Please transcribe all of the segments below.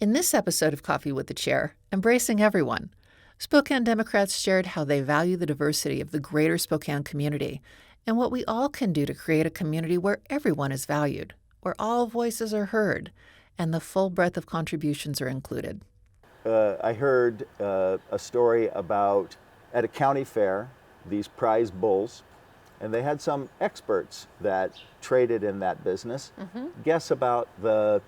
In this episode of Coffee with the Chair, Embracing Everyone, Spokane Democrats shared how they value the diversity of the greater Spokane community and what we all can do to create a community where everyone is valued, where all voices are heard, and the full breadth of contributions are included. I heard a story about at a county fair, these prize bulls, and they had some experts that traded in that business guess about the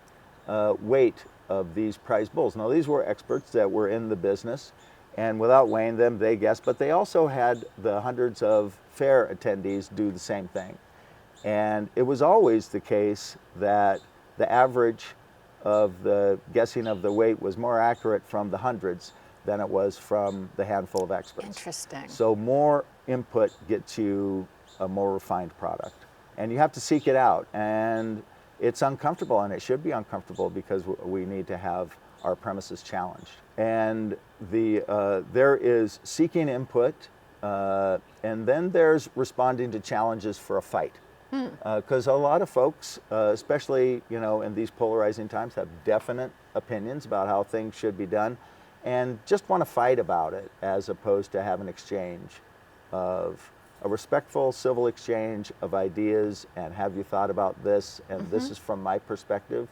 weight of these prize bulls. Now, these were experts that were in the business, and without weighing them, they guessed, but they also had the hundreds of fair attendees do the same thing. And it was always the case that the average of the guessing of the weight was more accurate from the hundreds than it was from the handful of experts. Interesting. So more input gets you a more refined product. And you have to seek it out. And it's uncomfortable, and it should be uncomfortable because we need to have our premises challenged. And there is seeking input, and then there's responding to challenges for a fight. Because a lot of folks, especially in these polarizing times, have definite opinions about how things should be done, and just want to fight about it, as opposed to have an exchange of a respectful, civil exchange of ideas. And have you thought about this? And this is from my perspective,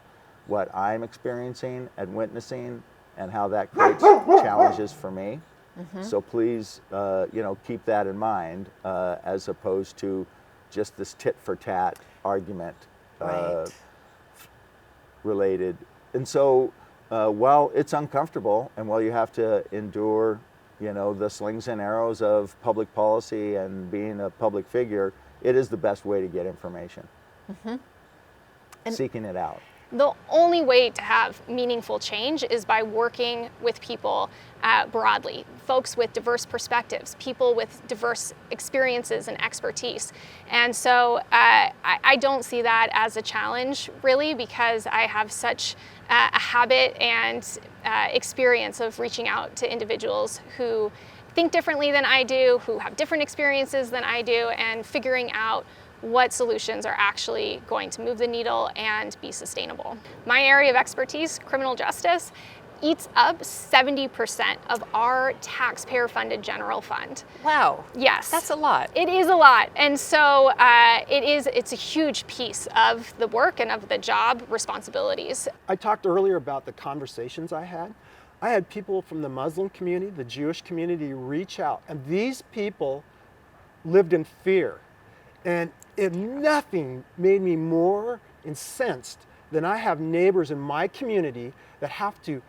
what I'm experiencing and witnessing, and how that creates challenges for me. So please, keep that in mind, as opposed to just this tit-for-tat argument related. And so while it's uncomfortable, and while you have to endure the slings and arrows of public policy and being a public figure, it is the best way to get information. Seeking it out. The only way to have meaningful change is by working with people broadly, folks with diverse perspectives, people with diverse experiences and expertise. And so I don't see that as a challenge, really, because I have such a habit and experience of reaching out to individuals who think differently than I do, who have different experiences than I do, and figuring out what solutions are actually going to move the needle and be sustainable. My area of expertise, criminal justice, eats up 70% of our taxpayer-funded general fund. Wow. Yes. That's a lot. It is a lot. And so it's a huge piece of the work and of the job responsibilities. I talked earlier about the conversations I had. I had people from the Muslim community, the Jewish community reach out, and these people lived in fear. And nothing made me more incensed than I have neighbors in my community that have to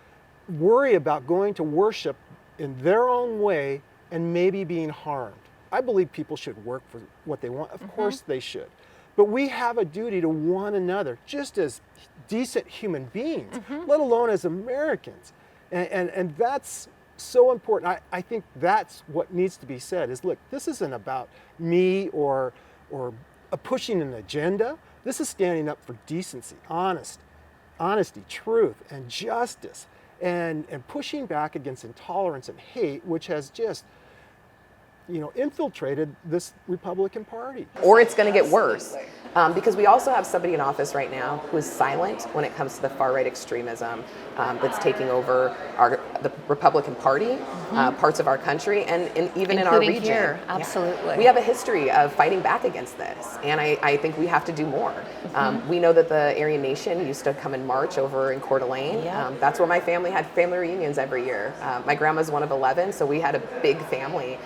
worry about going to worship in their own way and maybe being harmed. I believe people should work for what they want. Of course they should. But we have a duty to one another, just as decent human beings, let alone as Americans. And that's so important. I think that's what needs to be said is, look, this isn't about me or pushing an agenda. This is standing up for decency, honesty, truth, and justice, and pushing back against intolerance and hate, which has just infiltrated this Republican Party. Or it's going to get worse. Because we also have somebody in office right now who is silent when it comes to the far-right extremism that's taking over the Republican Party, parts of our country, and even in our region. Here. Absolutely. Yeah. We have a history of fighting back against this, and I think we have to do more. We know that the Aryan Nation used to come and march over in Coeur d'Alene. That's where my family had family reunions every year. My grandma's one of 11, so we had a big family,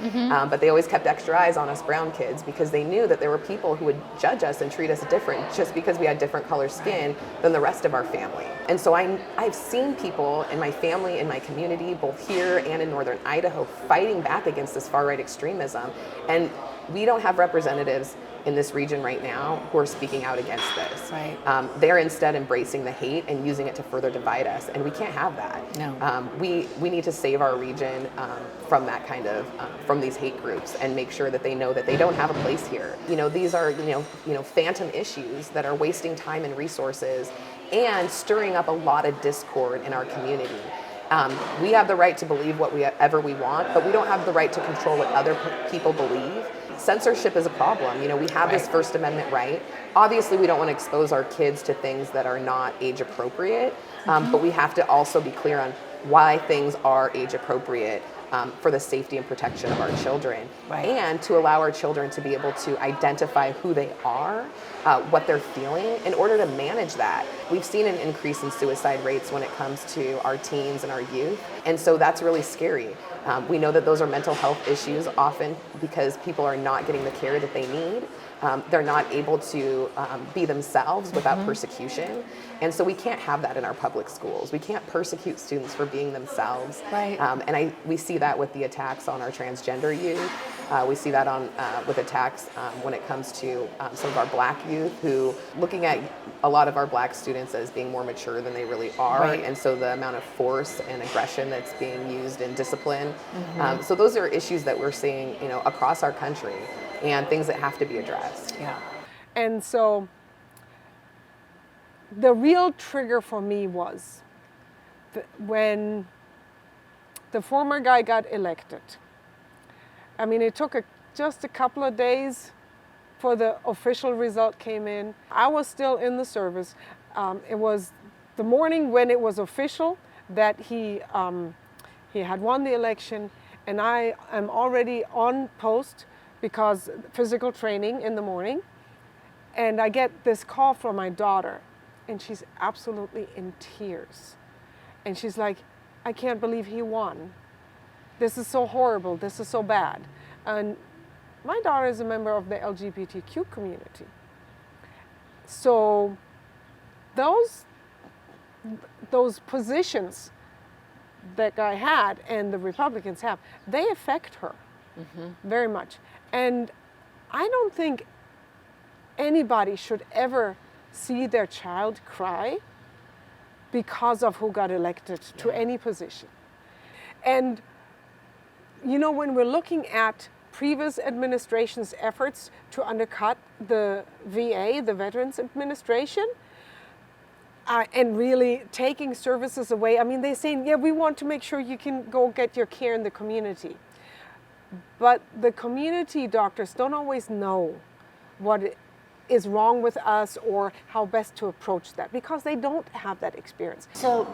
but they always kept extra eyes on us brown kids because they knew that there were people who would judge us and treat us different just because we had different color skin than the rest of our family. And so I've seen people in my family, in my community, both here and in northern Idaho, fighting back against this far-right extremism. And we don't have representatives in this region right now who are speaking out against this. Right. They're instead embracing the hate and using it to further divide us, and we can't have that. No. We need to save our region from that kind of from these hate groups and make sure that they know that they don't have a place here. These are phantom issues that are wasting time and resources and stirring up a lot of discord in our community. We have the right to believe whatever we want, but we don't have the right to control what other people believe. censorship is a problem. You know, we have this First Amendment right. Obviously, we don't want to expose our kids to things that are not age appropriate, but we have to also be clear on why things are age appropriate for the safety and protection of our children, and to allow our children to be able to identify who they are, what they're feeling, in order to manage that. We've seen an increase in suicide rates when it comes to our teens and our youth, and so that's really scary. We know that those are mental health issues often because people are not getting the care that they need. They're not able to be themselves without persecution. And so we can't have that in our public schools. We can't persecute students for being themselves. And we see that with the attacks on our transgender youth. We see that with attacks when it comes to some of our black youth, who looking at a lot of our black students as being more mature than they really are. And so the amount of force and aggression that's being used in discipline. So those are issues that we're seeing, you know, across our country, and things that have to be addressed. And so the real trigger for me was when the former guy got elected. I mean, it took just a couple of days for the official result came in. I was still in the service. It was the morning when it was official that he had won the election, and I am already on post because physical training in the morning, and I get this call from my daughter, and she's absolutely in tears. And she's like, I can't believe he won. This is so horrible, this is so bad. And my daughter is a member of the LGBTQ community. So those positions that guy had and the Republicans have, they affect her very much. And I don't think anybody should ever see their child cry because of who got elected to any position. And you know, when we're looking at previous administration's efforts to undercut the VA, the Veterans Administration, and really taking services away, I mean, they're saying, yeah, we want to make sure you can go get your care in the community. But the community doctors don't always know what is wrong with us or how best to approach that because they don't have that experience. So,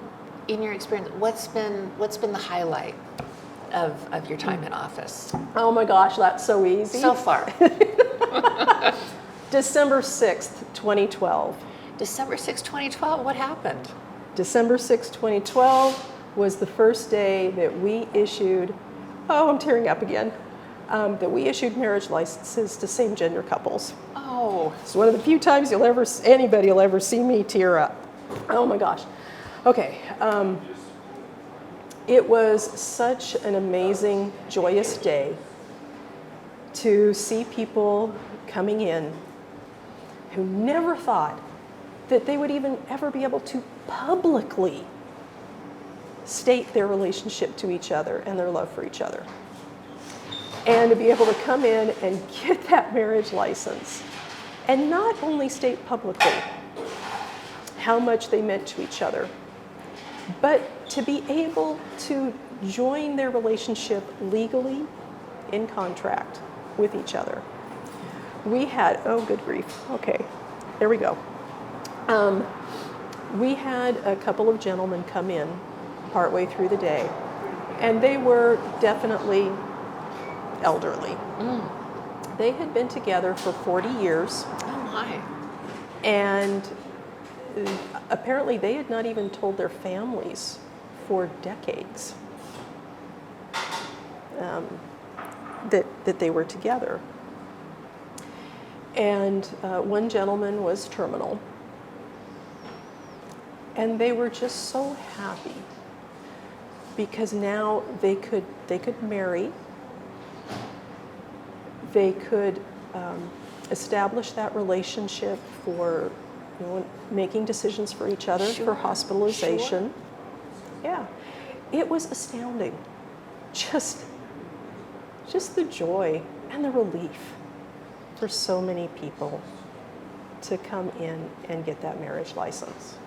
in your experience, what's been the highlight of your time in office? Oh my gosh, that's so easy. So far. December 6th, 2012. December 6, 2012, what happened? December 6th, 2012 was the first day that we issued, I'm tearing up again, that we issued marriage licenses to same-gender couples. Oh. It's one of the few times anybody will ever see me tear up. Oh my gosh. Okay. It was such an amazing, joyous day to see people coming in who never thought that they would even ever be able to publicly state their relationship to each other and their love for each other. And to be able to come in and get that marriage license and not only state publicly how much they meant to each other, but to be able to join their relationship legally in contract with each other. We had, oh good grief, okay, there we go. We had a couple of gentlemen come in partway through the day, and they were definitely elderly. They had been together for 40 years. Oh my. And apparently they had not even told their families for decades that they were together. And one gentleman was terminal. And they were just so happy because now they could marry. They could establish that relationship for making decisions for each other, for hospitalization. Yeah, it was astounding. Just the joy and the relief for so many people to come in and get that marriage license.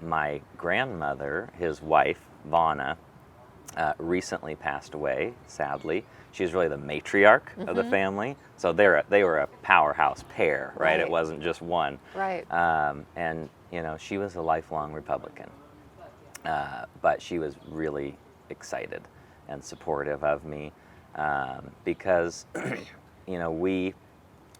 My grandmother, his wife, Vonna, recently passed away, sadly. She was really the matriarch of the family. So they were a powerhouse pair, right? It Right. wasn't just one. Right. And, you know, she was a lifelong Republican. But she was really excited and supportive of me because, you know, we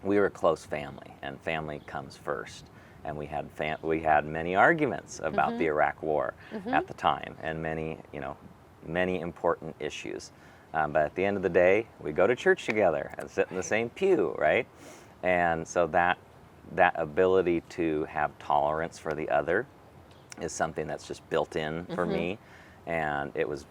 were a close family, and family comes first. And we had many arguments about the Iraq War at the time, and many important issues. But at the end of the day, we go to church together and sit in the same pew, right? And so that ability to have tolerance for the other is something that's just built in for me, and it was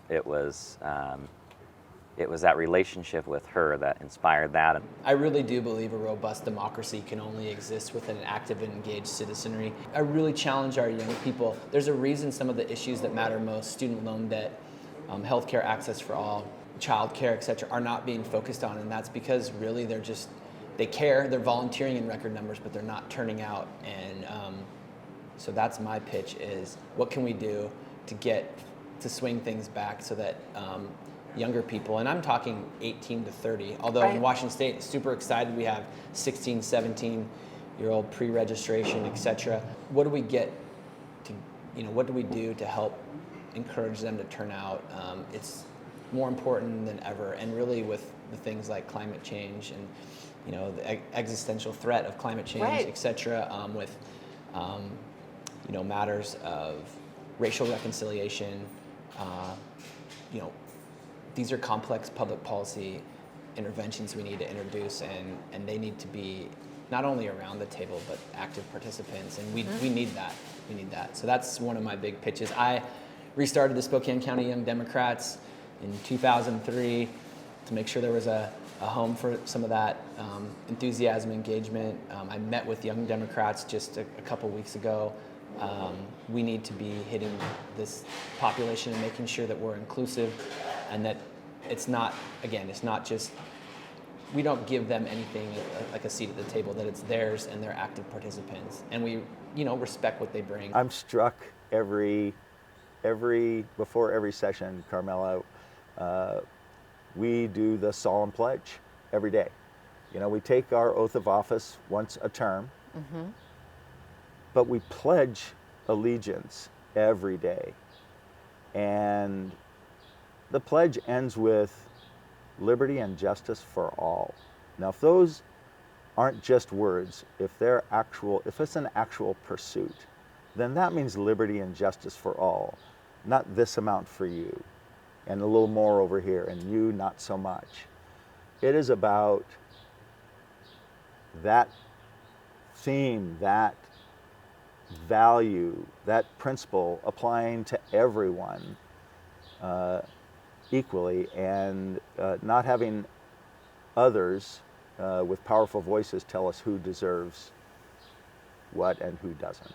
that relationship with her that inspired that. I really do believe a robust democracy can only exist with an active and engaged citizenry. I really challenge our young people. There's a reason some of the issues that matter most, student loan debt, healthcare access for all, childcare, etc., are not being focused on, and that's because really they care, they're volunteering in record numbers, but they're not turning out. And so that's my pitch: is what can we do to swing things back so that younger people, and I'm talking 18 to 30, although in Washington State, super excited, we have 16, 17-year-old pre-registration, etc. What do we what do we do to help encourage them to turn out? It's more important than ever, and really with the things like climate change and, you know, the existential threat of climate change, etc., with you know, matters of racial reconciliation, you know, these are complex public policy interventions we need to introduce, and they need to be not only around the table but active participants, and we need that. We need that. So that's one of my big pitches. I restarted the Spokane County Young Democrats in 2003 to make sure there was a home for some of that enthusiasm, engagement. I met with Young Democrats just a couple weeks ago. We need to be hitting this population and making sure that we're inclusive, and that it's not just, we don't give them anything like a seat at the table, that it's theirs and they're active participants, and we, you know, respect what they bring. I'm struck before every session, Carmela, we do the solemn pledge every day. You know, we take our oath of office once a term, but we pledge allegiance every day. And the pledge ends with liberty and justice for all. Now, if those aren't just words, if it's an actual pursuit, then that means liberty and justice for all, not this amount for you, and a little more over here, and you not so much. It is about that theme, that value, that principle applying to everyone equally, and not having others with powerful voices tell us who deserves what and who doesn't.